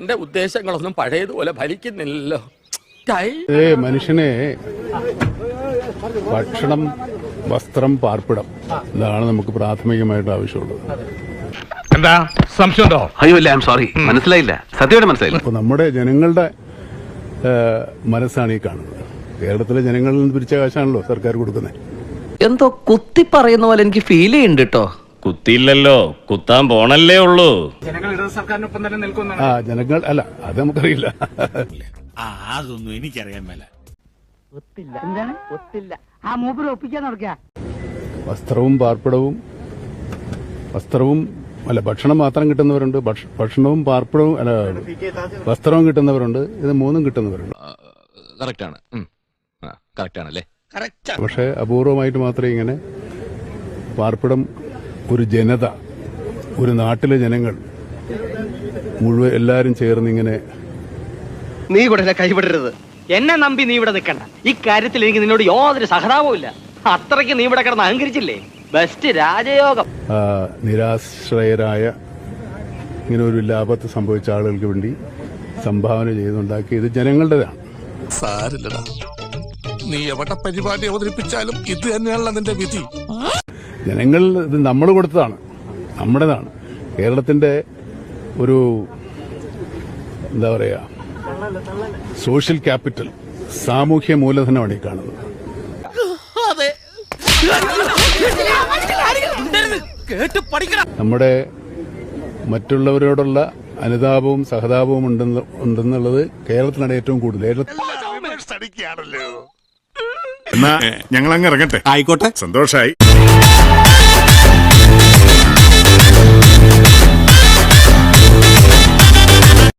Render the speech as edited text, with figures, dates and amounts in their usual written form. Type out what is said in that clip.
എന്റെ ഉദ്ദേശങ്ങളൊന്നും പഴയതുപോലെ ഫലിക്കുന്നില്ലല്ലോ. മനുഷ്യനെ ഭക്ഷണം, വസ്ത്രം, പാർപ്പിടം, ഇതാണ് നമുക്ക് പ്രാഥമികമായിട്ട് ആവശ്യമുള്ളത്. എന്താ സംശയമുണ്ടോ? അയ്യോ ഇല്ല, ഐ എം സോറി, മനസ്സിലായില്ല, സത്യമായിട്ട് മനസ്സിലായില്ല. അപ്പൊ നമ്മുടെ ജനങ്ങളുടെ മനസ്സാണ് ഈ കാണുന്നത്. കേരളത്തിലെ ജനങ്ങളിൽ നിന്ന് പിരിച്ച കാശാണല്ലോ സർക്കാർ കൊടുക്കുന്നത്. എന്തോ കുത്തി പറയുന്ന പോലെ എനിക്ക് ഫീൽ ചെയ്യുന്നുണ്ട് കേട്ടോ. കുത്തിയില്ലല്ലോ, കുത്താൻ പോണല്ലേ ഉള്ളൂ. ജനങ്ങൾ ഇടത് സർക്കാരിനൊപ്പം തന്നെ നിൽക്കുന്നു. ജനങ്ങൾ അല്ല, അത് നമുക്കറിയില്ല. അതൊന്നും എനിക്കറിയാൻ മേല. എന്താണ് ഒത്തില്ല? ആ മൂപ്പര് ഒപ്പിക്കാൻ നടക്കുക. വസ്ത്രവും പാർപ്പിടവും, ഭക്ഷണം മാത്രം കിട്ടുന്നവരുണ്ട്, ഭക്ഷണവും പാർപ്പിടവും അല്ല വസ്ത്രവും കിട്ടുന്നവരുണ്ട്, ഇത് മൂന്നും കിട്ടുന്നവരുണ്ട്. കറക്റ്റാണല്ലേ? പക്ഷെ അപൂർവമായിട്ട് മാത്രമേ ഇങ്ങനെ പാർപ്പിടം ഒരു ജനത, ഒരു നാട്ടിലെ ജനങ്ങൾ മുഴുവൻ എല്ലാരും ചേർന്ന് ഇങ്ങനെ. നീ ഇവിടെ കൈവിടരുത്. എന്നെ നമ്പി നീ ഇവിടെ നിൽക്കണ്ട. ഇക്കാര്യത്തിൽ എനിക്ക് നിന്നോട് യാതൊരു സഹതാപവും ഇല്ല. അത്രയ്ക്ക് നീ ഇവിടെ കിടന്ന് അഹങ്കരിച്ചില്ലേ? ബെസ്റ്റ് രാജയോഗം. നിരാശ്രയരായ ഇങ്ങനെ ഒരു ലാഭത്ത് സംഭവിച്ച ആളുകൾക്ക് വേണ്ടി സംഭാവന ചെയ്തുണ്ടാക്കിയത് ജനങ്ങളുടേതാണ്. സാരില്ലടാ, നീ എവിടെ പരിപാടി അവതരിപ്പിച്ചാലും ഇത് തന്നെയാണല്ലോ നിന്റെ വിധി. ജനങ്ങൾ ഇത് നമ്മൾ കൊടുത്തതാണ്, നമ്മുടേതാണ്. കേരളത്തിന്റെ ഒരു എന്താ പറയാ സോഷ്യൽ ക്യാപിറ്റൽ, സാമൂഹ്യ മൂലധനമാണ് ഈ കാണുന്നത്. നമ്മുടെ മറ്റുള്ളവരോടുള്ള അനുതാപവും സഹതാപവും ഉണ്ടെന്നുള്ളത് കേരളത്തിലാണ് ഏറ്റവും കൂടുതൽ. എന്നാ ഞങ്ങൾ അങ്ങ് ഇറങ്ങട്ടെ. ആയിക്കോട്ടെ, സന്തോഷായി.